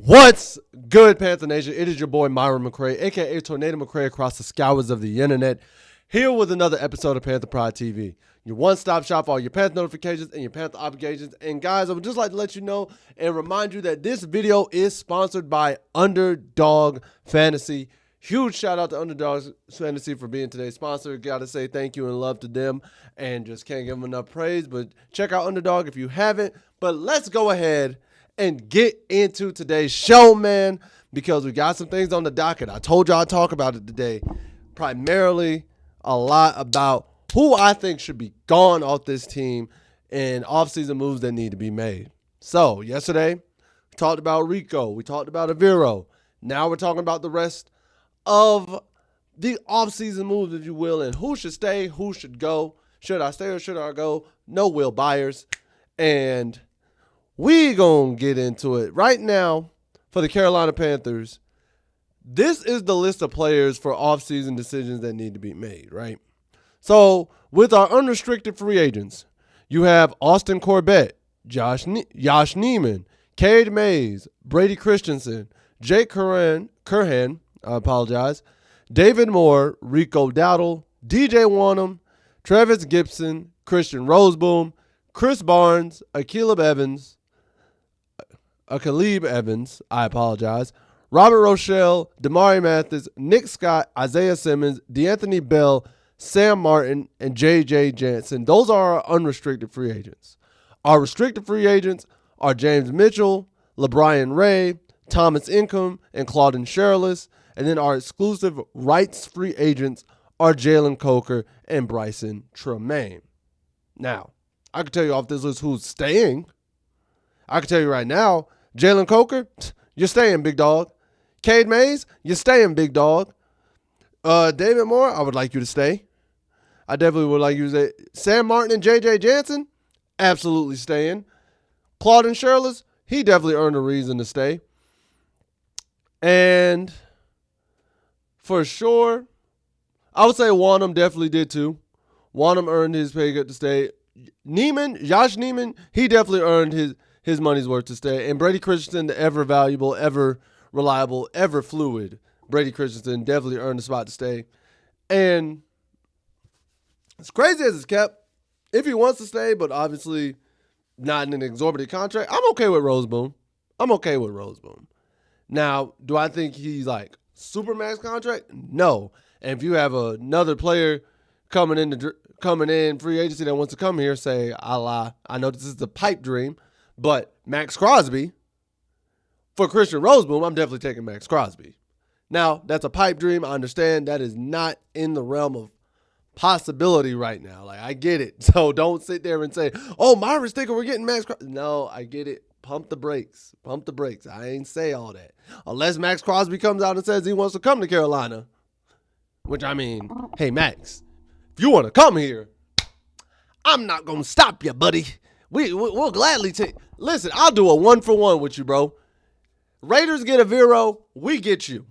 What's good, Panther Nation? It is your boy, Myron McRae, a.k.a. Tornado McRae across the scours of the internet, here with another episode of Panther Pride TV, your one-stop shop for all your Panther notifications and your Panther obligations. And guys, I would just like to let you know and remind you that this video is sponsored by Underdog Fantasy. Huge shout out to Underdog Fantasy for being today's sponsor. Got to say thank you and love to them, and just can't give them enough praise. But check out Underdog if you haven't. But let's go ahead and get into today's show, man, because we got some things on the docket. I told y'all I'd talk about it today. Primarily a lot about who I think should be gone off this team and offseason moves that need to be made. So yesterday, we talked about Rico. We talked about Aviro. Now we're talking about the rest of the offseason moves, if you will, and who should stay, who should go. Should I stay or should I go? No Will Byers. And we gonna get into it right now for the Carolina Panthers. This is the list of players for offseason decisions that need to be made, right? So with our unrestricted free agents, you have Austin Corbett, Yash Neiman, Cade Mays, Brady Christensen, Jake Curhan, David Moore, Rico Dowdle, DJ Wanham, Travis Gibson, Christian Roseboom, Chris Barnes, Caleb Evans, Robert Rochelle, Damari Mathis, Nick Scott, Isaiah Simmons, DeAnthony Bell, Sam Martin, and J.J. Jansen. Those are our unrestricted free agents. Our restricted free agents are James Mitchell, LeBrian Ray, Thomas Incomm, and Claudin Sherrills. And then our exclusive rights free agents are Jalen Coker and Bryson Tremaine. Now, I can tell you off this list who's staying. I can tell you right now, Jalen Coker, you're staying, big dog. Cade Mays, you're staying, big dog. David Moore, I would like you to stay. I definitely would like you to stay. Sam Martin and J.J. Jansen, absolutely staying. Claudin Sherrills, he definitely earned a reason to stay. And for sure, I would say Wanham definitely did too. Wanham earned his pay cut to stay. Yash Neiman, he definitely earned his money's worth to stay. And Brady Christensen, the ever valuable, ever reliable, ever fluid Brady Christensen, definitely earned a spot to stay. And as crazy as it's kept, if he wants to stay, but obviously not in an exorbitant contract, I'm okay with Roseboom. Now, do I think he's like supermax contract? No. And if you have another player coming in free agency that wants to come here, say, I know this is a pipe dream, but Max Crosby, for Christian Roseboom, I'm definitely taking Max Crosby. Now, that's a pipe dream. I understand that is not in the realm of possibility right now. Like, I get it. So don't sit there and say, oh, Myron's thinking we're getting Max Crosby. No, I get it. Pump the brakes. I ain't say all that. Unless Max Crosby comes out and says he wants to come to Carolina, which, I mean, hey, Max, if you want to come here, I'm not going to stop you, buddy. We'll gladly take. Listen, I'll do a 1-for-1 with you, bro. Raiders get Aviro, we get you.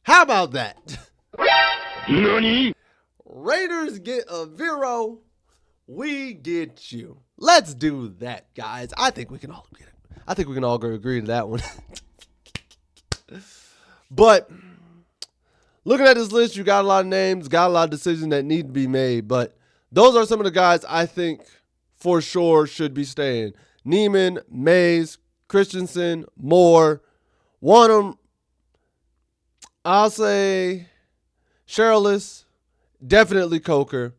How about that? Nani? Raiders get Aviro, we get you. Let's do that, guys. I think we can all get it. I think we can all agree to that one. But looking at this list, you got a lot of names, got a lot of decisions that need to be made. But those are some of the guys I think for sure should be staying. Neiman, Mays, Christensen, Moore, Wanham, I'll say Sherrills, definitely Coker,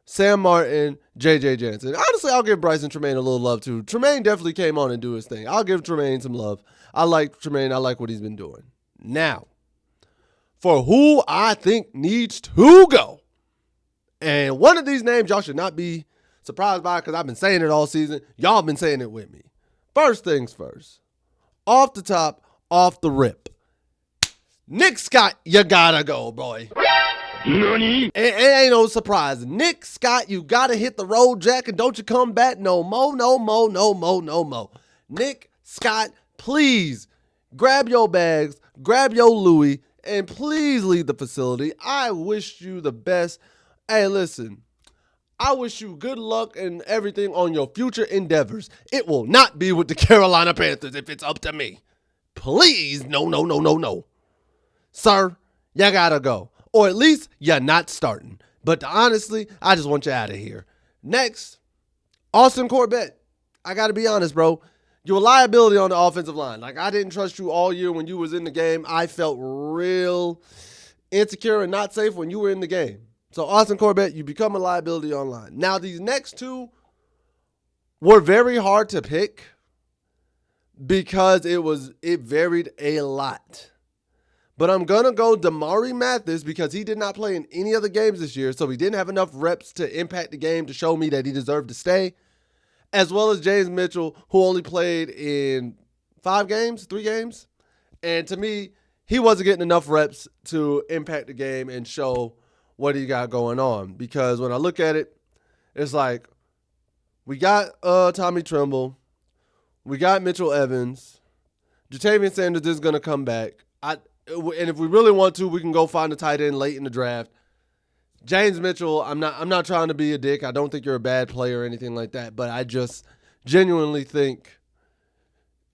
Sam Martin, J.J. Jansen. Honestly, I'll give Bryson Tremaine a little love too. Tremaine definitely came on and do his thing. I'll give Tremaine some love. I like Tremaine. I like what he's been doing. Now, for who I think needs to go, and one of these names y'all should not be surprised by because I've been saying it all season. Y'all been saying it with me. First things first. Off the top, off the rip. Nick Scott, you gotta go, boy. Nani? It ain't no surprise. Nick Scott, you gotta hit the road, Jack, and don't you come back no more. Nick Scott, please grab your bags, grab your Louis, and please leave the facility. I wish you the best. Hey, listen, I wish you good luck and everything on your future endeavors. It will not be with the Carolina Panthers if it's up to me. Please, no. Sir, you gotta go. Or at least you're not starting. But honestly, I just want you out of here. Next, Austin Corbett. I gotta be honest, bro. You're a liability on the offensive line. Like, I didn't trust you all year when you was in the game. I felt real insecure and not safe when you were in the game. So, Austin Corbett, you become a liability online. Now, these next two were very hard to pick because it varied a lot. But I'm going to go Damari Mathis because he did not play in any other games this year, so he didn't have enough reps to impact the game to show me that he deserved to stay, as well as James Mitchell, who only played in 3 games. And to me, he wasn't getting enough reps to impact the game and show what he got going on. Because when I look at it, it's like we got Tommy Tremble. We got Mitchell Evans. Jatavian Sanders is going to come back. And if we really want to, we can go find a tight end late in the draft. James Mitchell, I'm not trying to be a dick. I don't think you're a bad player or anything like that, but I just genuinely think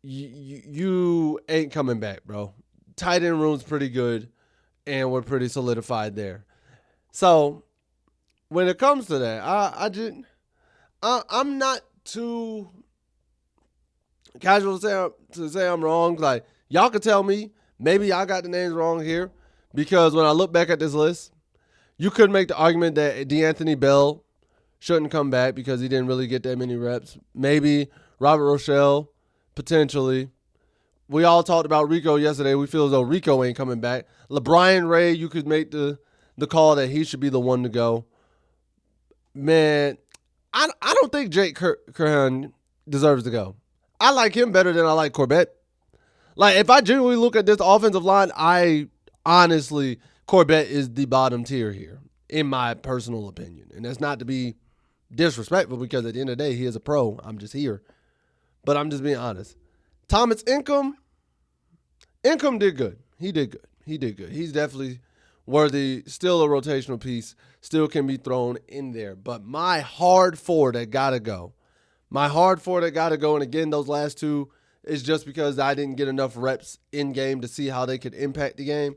you ain't coming back, bro. Tight end room's pretty good, and we're pretty solidified there. So when it comes to that, I'm not too casual to say I'm wrong. Like, y'all could tell me. Maybe I got the names wrong here because when I look back at this list, you could make the argument that DeAnthony Bell shouldn't come back because he didn't really get that many reps. Maybe Robert Rochelle, potentially. We all talked about Rico yesterday. We feel as though Rico ain't coming back. LeBron Ray, you could make the call that he should be the one to go. Man, I don't think Jake Curhan deserves to go. I like him better than I like Corbett. Like, if I genuinely look at this offensive line, Corbett is the bottom tier here, in my personal opinion. And that's not to be disrespectful because at the end of the day, he is a pro. I'm just here. But I'm just being honest. Thomas Incomm did good. He did good. He's definitely worthy, still a rotational piece, still can be thrown in there. But my hard four that got to go, and again, those last two, is just because I didn't get enough reps in game to see how they could impact the game.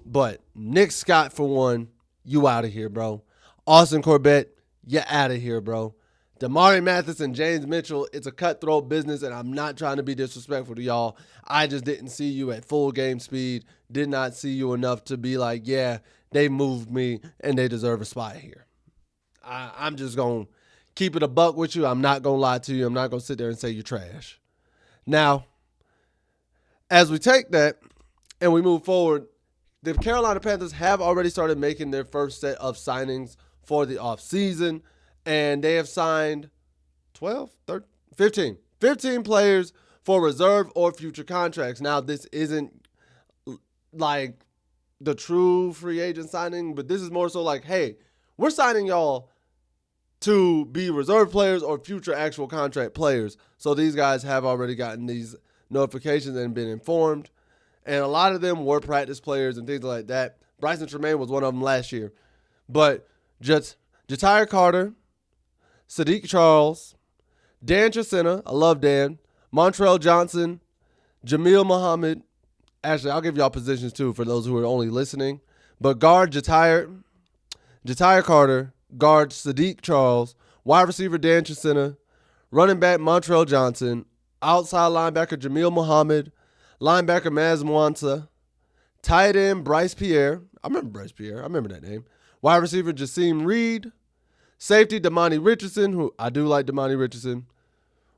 But Nick Scott, for one, you out of here, bro. Austin Corbett, you out of here, bro. Damari Mathis and James Mitchell, it's a cutthroat business, and I'm not trying to be disrespectful to y'all. I just didn't see you at full game speed, did not see you enough to be like, yeah, they moved me, and they deserve a spot here. I'm just going to keep it a buck with you. I'm not going to lie to you. I'm not going to sit there and say you're trash. Now, as we take that and we move forward, the Carolina Panthers have already started making their first set of signings for the offseason, and they have signed 15 players for reserve or future contracts. Now, this isn't like the true free agent signing, but this is more so like, hey, we're signing y'all to be reserve players or future actual contract players. So these guys have already gotten these notifications and been informed. And a lot of them were practice players and things like that. Bryson Tremaine was one of them last year. But Ja'Tyre Carter, Sadiq Charles, Dan Chisena, I love Dan, Montrell Johnson, Jamil Muhammad. Actually, I'll give y'all positions too for those who are only listening. But guard Ja'Tyre Carter, guard Sadiq Charles, wide receiver Dan Chisena, running back Montrell Johnson, outside linebacker Jamil Muhammad, linebacker Maz Mwansa, tight end Bryce Pierre. I remember that name. Wide receiver Jasim Reed, safety Damani Richardson, who I do like Damani Richardson.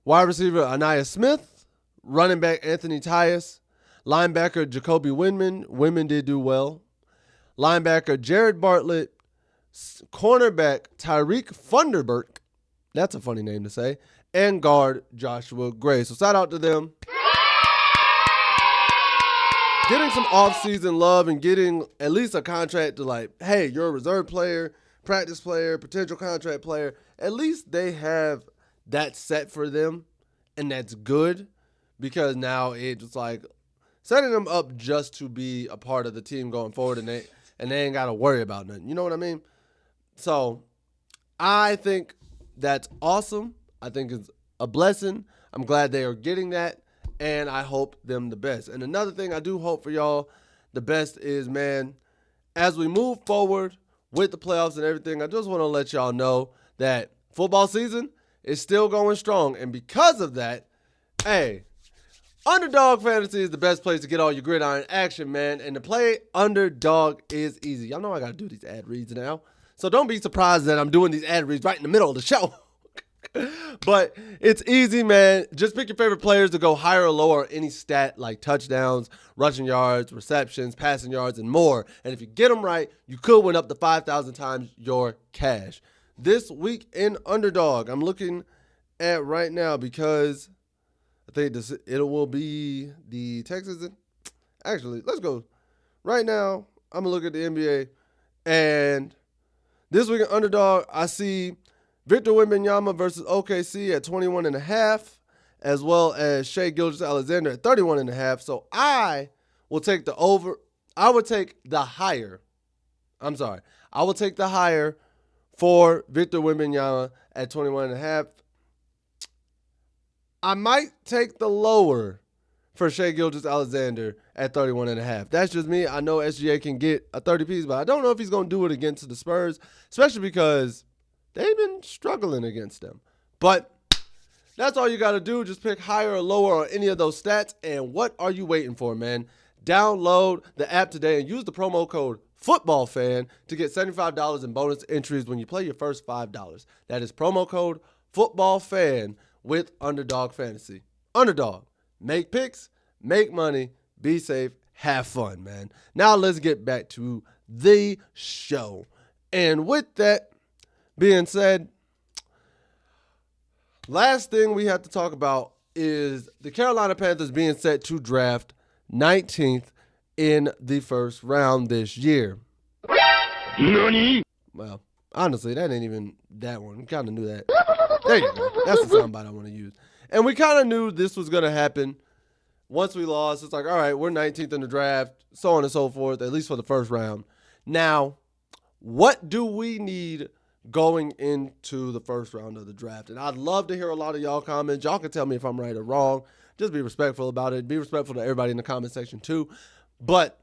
Wide receiver Anaya Smith, running back Anthony Tyus, linebacker Jacoby Windman. Windman did do well. Linebacker Jared Bartlett, cornerback Tyreek Funderburk, that's a funny name to say, and guard Joshua Gray. So shout out to them. Getting some offseason love and getting at least a contract to like, hey, you're a reserve player, practice player, potential contract player. At least they have that set for them, and that's good because now it's like setting them up just to be a part of the team going forward, and they ain't got to worry about nothing. You know what I mean? So I think that's awesome. I think it's a blessing. I'm glad they are getting that. and I hope them the best. And another thing I do hope for y'all the best is, man, as we move forward with the playoffs and everything, I just want to let y'all know that football season is still going strong. And because of that, hey, Underdog Fantasy is the best place to get all your gridiron action, man. And to play Underdog is easy. Y'all know I got to do these ad reads now. So don't be surprised that I'm doing these ad reads right in the middle of the show. But it's easy, man. Just pick your favorite players to go higher or lower on any stat like touchdowns, rushing yards, receptions, passing yards, and more. And if you get them right, you could win up to 5,000 times your cash. This week in Underdog, I'm looking at right now because I think it will be the Texans. Actually, let's go. Right now, I'm going to look at the NBA. And this week in Underdog, I see Victor Wembanyama versus OKC at 21.5, as well as Shai Gilgeous-Alexander at 31.5. So I will take the over. I would take the higher. I will take the higher for Victor Wembanyama at 21.5. I might take the lower for Shai Gilgeous-Alexander at 31.5. That's just me. I know SGA can get a 30 piece, but I don't know if he's going to do it against the Spurs, especially because they've been struggling against them. But that's all you got to do. Just pick higher or lower on any of those stats. And what are you waiting for, man? Download the app today and use the promo code FOOTBALLFAN to get $75 in bonus entries when you play your first $5. That is promo code FOOTBALLFAN with Underdog Fantasy. Underdog. Make picks, make money, be safe, have fun, man. Now let's get back to the show. And with that being said, last thing we have to talk about is the Carolina Panthers being set to draft 19th in the first round this year. NANI? Well, honestly, that ain't even that one. We kind of knew that. There you go. That's the soundbite I want to use. And we kind of knew this was going to happen once we lost. It's like, all right, we're 19th in the draft, so on and so forth, at least for the first round. Now, what do we need going into the first round of the draft? And I'd love to hear a lot of y'all comments. Y'all can tell me if I'm right or wrong. Just be respectful about it. Be respectful to everybody in the comment section too. But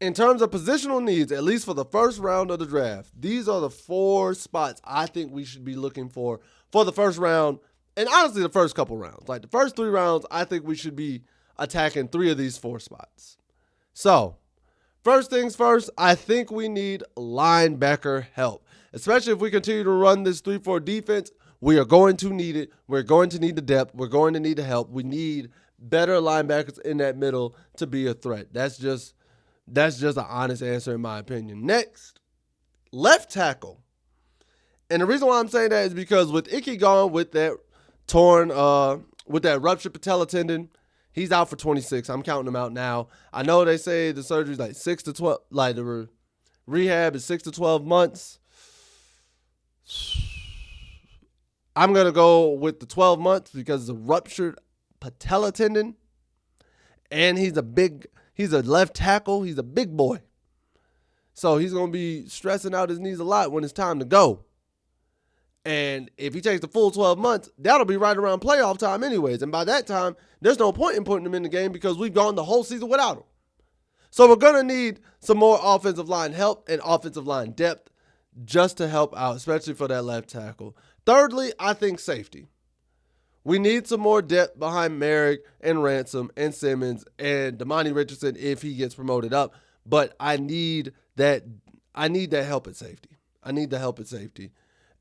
in terms of positional needs, at least for the first round of the draft, these are the 4 spots I think we should be looking for the first round. And honestly, the first couple rounds. Like the first 3 rounds, I think we should be attacking 3 of these 4 spots. So, first things first, I think we need linebacker help. Especially if we continue to run this 3-4 defense, we are going to need it. We're going to need the depth. We're going to need the help. We need better linebackers in that middle to be a threat. That's just an honest answer in my opinion. Next, left tackle. And the reason why I'm saying that is because with Icky gone with that with that ruptured patella tendon, he's out for 26. I'm counting him out now. I know they say the surgery's like 6 to 12, like the rehab is 6 to 12 months. I'm going to go with the 12 months because it's a ruptured patella tendon. And he's a left tackle. He's a big boy. So he's going to be stressing out his knees a lot when it's time to go. And if he takes the full 12 months, that'll be right around playoff time anyways. And by that time, there's no point in putting him in the game because we've gone the whole season without him. So we're going to need some more offensive line help and offensive line depth just to help out, especially for that left tackle. Thirdly, I think safety. We need some more depth behind Merrick and Ransom and Simmons and Damani Richardson if he gets promoted up. But I need that help at safety. I need the help at safety.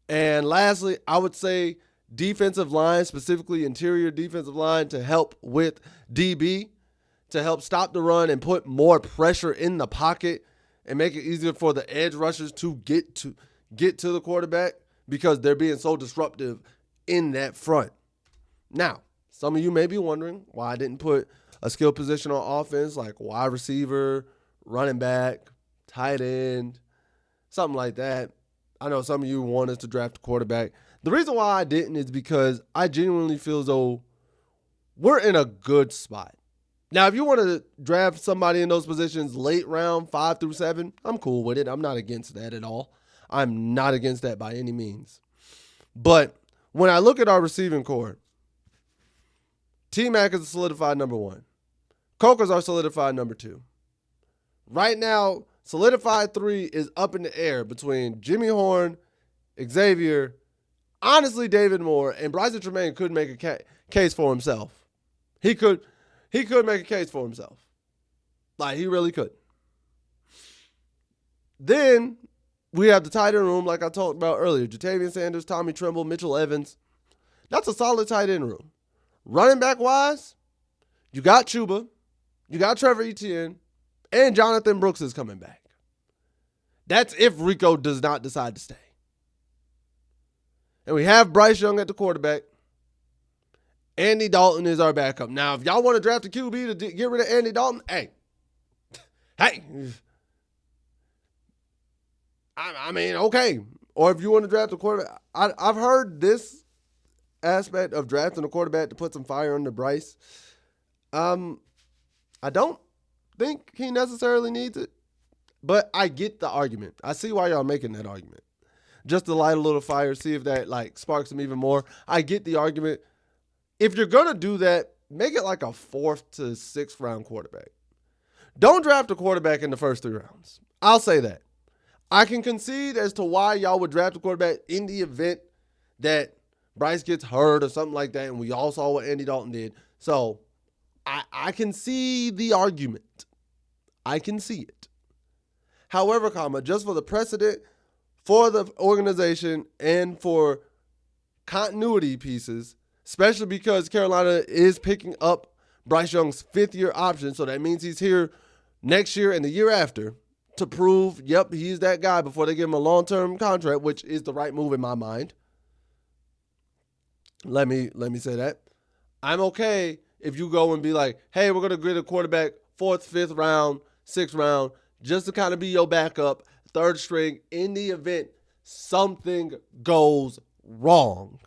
And lastly, I would say defensive line, specifically interior defensive line, to help with DB, to help stop the run and put more pressure in the pocket and make it easier for the edge rushers to get to the quarterback because they're being so disruptive in that front. Now, some of you may be wondering why I didn't put a skill position on offense like wide receiver, running back, tight end, something like that. I know some of you want us to draft a quarterback. The reason why I didn't is because I genuinely feel as though we're in a good spot. Now, if you want to draft somebody in those positions late round, 5 through 7, I'm cool with it. I'm not against that at all. I'm not against that by any means. But when I look at our receiving core, T-Mac is a solidified number 1. Cokers are solidified number 2. Right now, solidified 3 is up in the air between Jimmy Horn, Xavier, honestly David Moore, and Bryson Tremaine could make a case for himself. He could make a case for himself. Like, he really could. Then we have the tight end room, like I talked about earlier. Jatavian Sanders, Tommy Tremble, Mitchell Evans. That's a solid tight end room. Running back wise, you got Chuba, you got Trevor Etienne, and Jonathan Brooks is coming back. That's if Rico does not decide to stay. And we have Bryce Young at the quarterback. Andy Dalton is our backup. Now, if y'all want to draft a QB to get rid of Andy Dalton, hey. I mean, okay. Or if you want to draft a quarterback. I've heard this aspect of drafting a quarterback to put some fire under Bryce. I don't think he necessarily needs it, but I get the argument. I see why y'all making that argument. Just to light a little fire, see if that like sparks him even more. I get the argument. If you're going to do that, make it like a 4th to 6th round quarterback. Don't draft a quarterback in the first 3 rounds. I'll say that. I can concede as to why y'all would draft a quarterback in the event that Bryce gets hurt or something like that, and we all saw what Andy Dalton did. So I can see the argument. I can see it. However, just for the precedent, for the organization, and for continuity pieces, especially because Carolina is picking up Bryce Young's 5th-year option, so that means he's here next year and the year after to prove, yep, he's that guy before they give him a long-term contract, which is the right move in my mind. Let me say that. I'm okay if you go and be like, hey, we're going to get a quarterback 4th, 5th round, 6th round, just to kind of be your backup, 3rd string, in the event something goes wrong.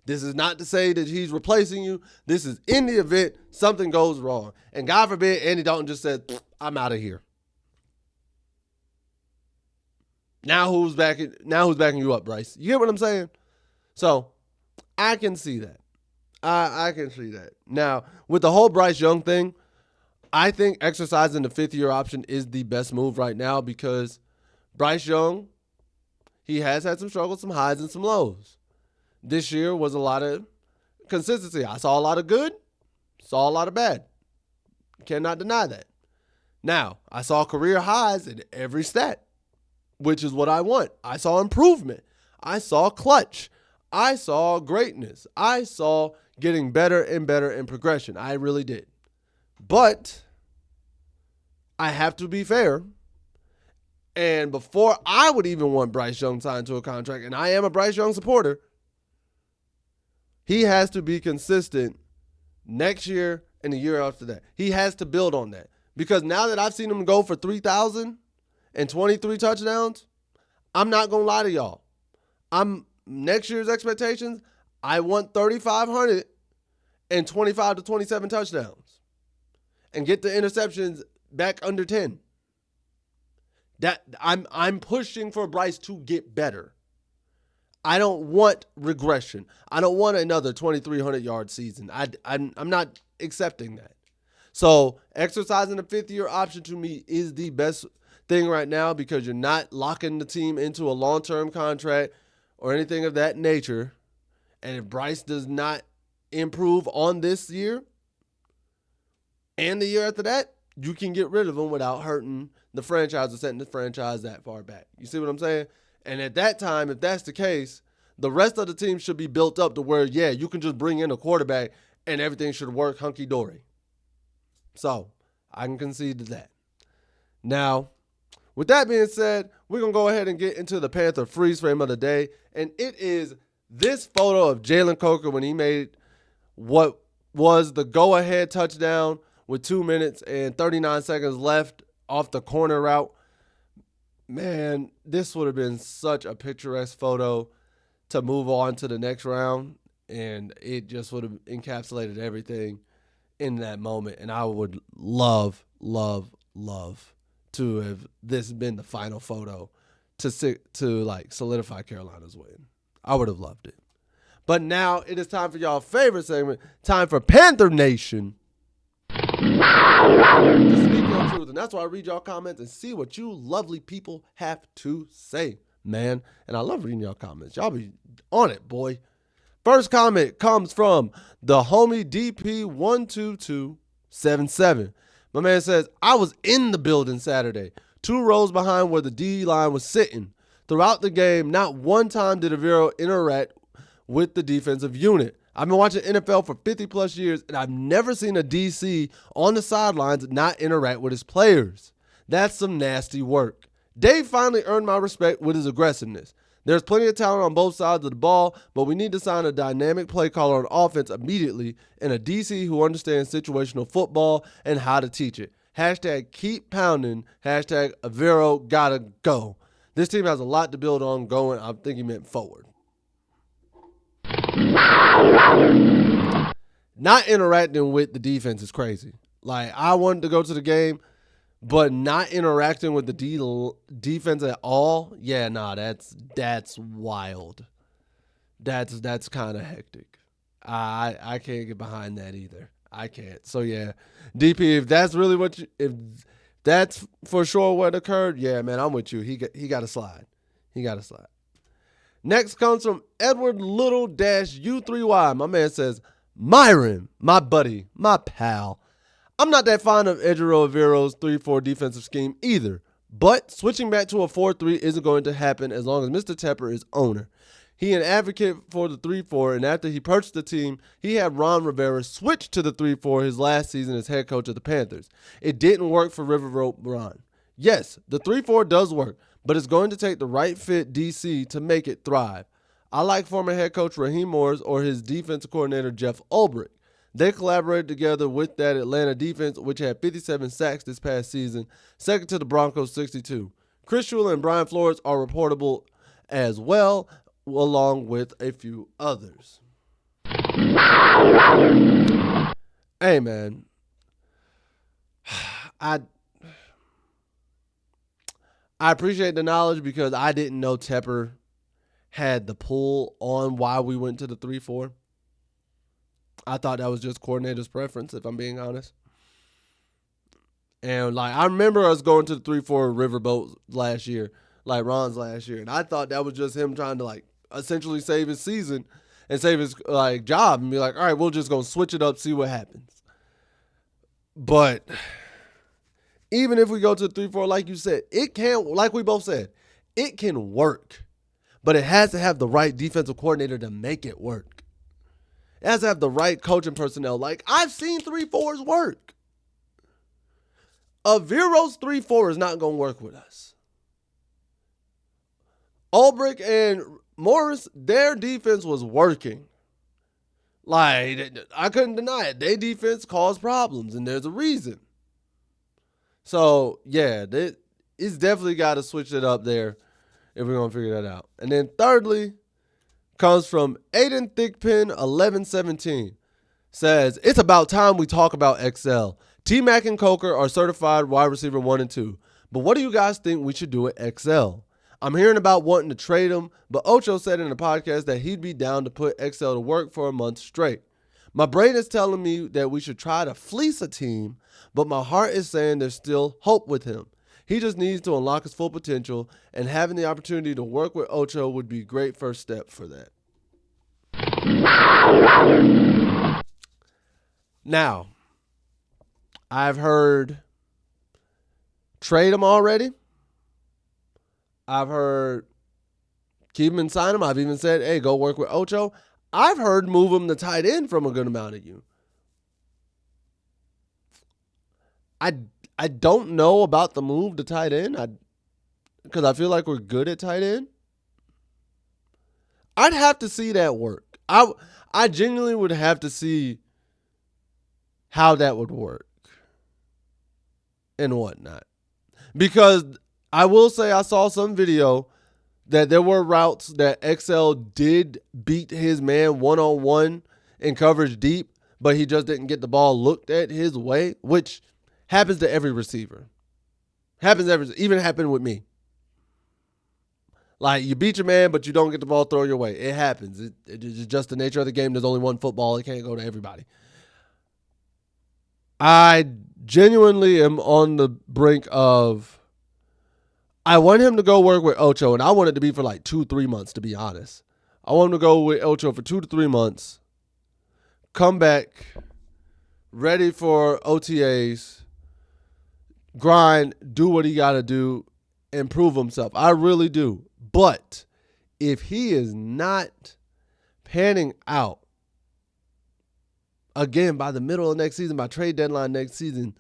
This is not to say that he's replacing you. This is in the event something goes wrong. And God forbid Andy Dalton just said, I'm out of here. Now who's backing you up, Bryce? You get what I'm saying? So I can see that. I can see that. Now, with the whole Bryce Young thing, I think exercising the 5th-year option is the best move right now because Bryce Young, he has had some struggles, some highs and some lows. This year was a lot of consistency. I saw a lot of good, saw a lot of bad. Cannot deny that. Now, I saw career highs in every stat, which is what I want. I saw improvement. I saw clutch. I saw greatness. I saw getting better and better in progression. I really did. But I have to be fair. And before I would even want Bryce Young signed to a contract, and I am a Bryce Young supporter, he has to be consistent next year and the year after that. He has to build on that. Because now that I've seen him go for 3,023 touchdowns, I'm not going to lie to y'all. Next year's expectations, I want 3,500 and 25 to 27 touchdowns and get the interceptions back under 10. That I'm pushing for Bryce to get better. I don't want regression. I don't want another 2,300-yard season. I'm not accepting that. So exercising the 5th-year option to me is the best thing right now because you're not locking the team into a long-term contract or anything of that nature. And if Bryce does not improve on this year and the year after that, you can get rid of him without hurting the franchise or setting the franchise that far back. You see what I'm saying? And at that time, if that's the case, the rest of the team should be built up to where, yeah, you can just bring in a quarterback and everything should work hunky-dory. So I can concede to that. Now, with that being said, we're going to go ahead and get into the Panther freeze frame of the day. And it is this photo of Jalen Coker when he made what was the go-ahead touchdown with 2 minutes and 39 seconds left off the corner route. Man, this would have been such a picturesque photo to move on to the next round. And it just would have encapsulated everything in that moment. And I would love to have this been the final photo to like solidify Carolina's win. I would have loved it. But now it is time for y'all favorite segment, time for Panther Nation to speak your truth. And that's why I read y'all comments and see what you lovely people have to say, man. And I love reading y'all comments. Y'all be on it, boy. First comment comes from the homie DP12277. My man says, I was in the building Saturday, 2 rows behind where the D line was sitting. Throughout the game, not one time did Avero interact with the defensive unit. I've been watching NFL for 50 plus years, and I've never seen a DC on the sidelines not interact with his players. That's some nasty work. Dave finally earned my respect with his aggressiveness. There's plenty of talent on both sides of the ball, but we need to sign a dynamic play caller on offense immediately and a DC who understands situational football and how to teach it. Hashtag keep pounding. Hashtag Avero gotta go. This team has a lot to build on going. I think he meant forward. Not interacting with the defense is crazy. Like, I wanted to go to the game, but not interacting with the defense at all, yeah, nah, that's wild. That's kind of hectic. I can't get behind that either. I can't. So yeah, DP, if that's really what if that's for sure what occurred, yeah, man, I'm with you. He got to slide. He got to slide. Next comes from Edward Little-U3Y. My man says, Myron, my buddy, my pal. I'm not that fond of Ejiro Avero's 3-4 defensive scheme either, but switching back to a 4-3 isn't going to happen as long as Mr. Tepper is owner. He an advocate for the 3-4, and after he purchased the team, he had Ron Rivera switch to the 3-4 his last season as head coach of the Panthers. It didn't work for Riverboat Ron. Yes, the 3-4 does work, but it's going to take the right fit DC to make it thrive. I like former head coach Raheem Morris or his defensive coordinator Jeff Ulbrich. They collaborated together with that Atlanta defense, which had 57 sacks this past season, second to the Broncos' 62. Chris Shula and Brian Flores are reportable as well, along with a few others. Hey, man. I appreciate the knowledge because I didn't know Tepper had the pull on why we went to the 3-4. I thought that was just coordinator's preference, if I'm being honest. And, like, I remember us going to the 3-4 Riverboat last year, like Ron's last year, and I thought that was just him trying to, like, essentially save his season and save his, like, job and be like, all right, we're just going to switch it up, see what happens. But even if we go to the 3-4, like you said, it can, like we both said, it can work. But it has to have the right defensive coordinator to make it work. It has to have the right coaching personnel. Like, I've seen 3-4s work. Avero's 3-4 is not going to work with us. Ulbrich and Morris, their defense was working. Like, I couldn't deny it. Their defense caused problems, and there's a reason. So, yeah, it's definitely got to switch it up there if we're going to figure that out. And then thirdly, comes from Aiden Thickpin 1117. Says, it's about time we talk about XL. T-Mac and Coker are certified wide receiver 1 and 2. But what do you guys think we should do at XL? I'm hearing about wanting to trade him, but Ocho said in a podcast that he'd be down to put XL to work for a month straight. My brain is telling me that we should try to fleece a team, but my heart is saying there's still hope with him. He just needs to unlock his full potential, and having the opportunity to work with Ocho would be a great first step for that. Now, I've heard trade him already. I've heard keep him and sign him. I've even said, hey, go work with Ocho. I've heard move him to tight end from a good amount of you. I don't know about the move to tight end because I feel like we're good at tight end. I'd have to see that work. I genuinely would have to see how that would work and whatnot. Because I will say I saw some video that there were routes that XL did beat his man one-on-one in coverage deep, but he just didn't get the ball looked at his way, which happens to every receiver. Even happened with me. Like, you beat your man, but you don't get the ball thrown your way. It happens. It is just the nature of the game. There's only one football. It can't go to everybody. I genuinely am on the brink of, I want him to go work with Ocho, and I want it to be for like 2-3 months, to be honest. I want him to go with Ocho for 2 to 3 months, come back, ready for OTAs, grind, do what he got to do, and prove himself. I really do. But if he is not panning out, again, by the middle of next season, by trade deadline next season,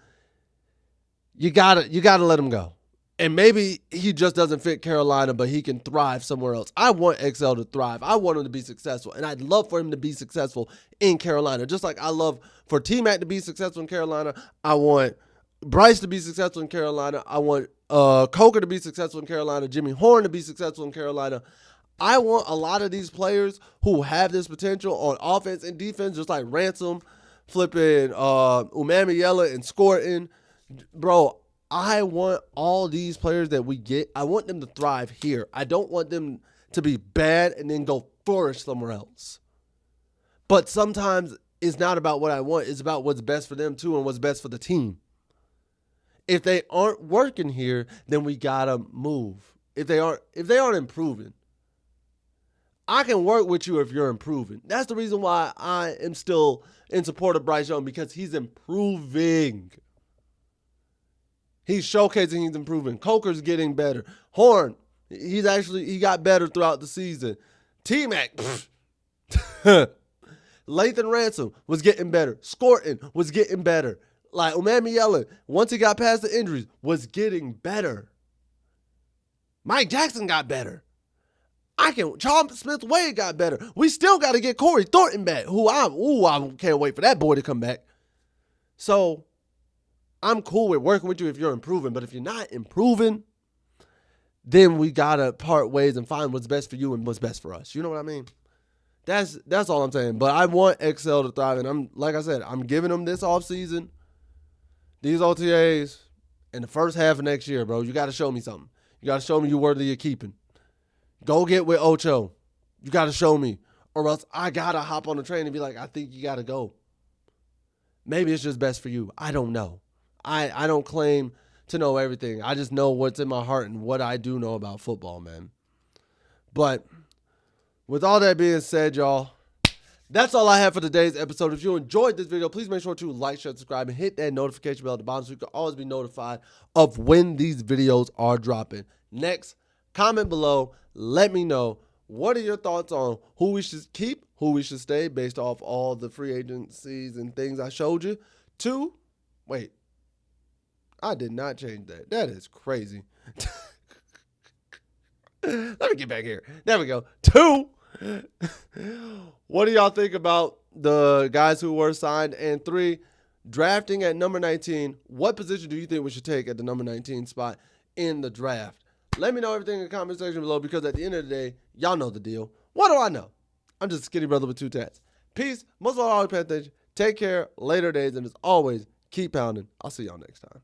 you gotta let him go. And maybe he just doesn't fit Carolina, but he can thrive somewhere else. I want XL to thrive. I want him to be successful. And I'd love for him to be successful in Carolina. Just like I love for T-Mac to be successful in Carolina. I want Bryce to be successful in Carolina. I want Coker to be successful in Carolina. Jimmy Horn to be successful in Carolina. I want a lot of these players who have this potential on offense and defense, just like Ransom, flipping Umami and Scorton. Bro, I want all these players that we get, I want them to thrive here. I don't want them to be bad and then go flourish somewhere else. But sometimes it's not about what I want. It's about what's best for them too and what's best for the team. If they aren't working here, then we gotta move. If they aren't improving, I can work with you if you're improving. That's the reason why I am still in support of Bryce Young, because he's improving. He's showcasing he's improving. Coker's getting better. Horn, he got better throughout the season. T-Mac, Lathan Ransom was getting better. Scorton was getting better. Like Umami, once he got past the injuries, was getting better. Mike Jackson got better. Charles Smith-Wade got better. We still got to get Corey Thornton back, I can't wait for that boy to come back. So I'm cool with working with you if you're improving, but if you're not improving, then we got to part ways and find what's best for you and what's best for us. You know what I mean? That's all I'm saying. But I want XL to thrive, and like I said, I'm giving him this offseason, these OTAs, in the first half of next year, bro. You got to show me something. You got to show me you're worthy of keeping. Go get with Ocho. You got to show me, or else I got to hop on the train and be like, I think you got to go. Maybe it's just best for you. I don't know. I don't claim to know everything. I just know what's in my heart and what I do know about football, man. But with all that being said, y'all, that's all I have for today's episode. If you enjoyed this video, please make sure to like, share, subscribe, and hit that notification bell at the bottom so you can always be notified of when these videos are dropping. Next, comment below. Let me know, what are your thoughts on who we should keep, who we should stay based off all the free agencies and things I showed you. 2, wait, I did not change that. That is crazy. Let me get back here. There we go. 2, what do y'all think about the guys who were signed? And 3, drafting at number 19, what position do you think we should take at the number 19 spot in the draft? Let me know everything in the comment section below, because at the end of the day, y'all know the deal. What do I know? I'm just a skinny brother with 2 tats. Peace. Most of all, Panthers. Take care. Later days. And as always, keep pounding. I'll see y'all next time.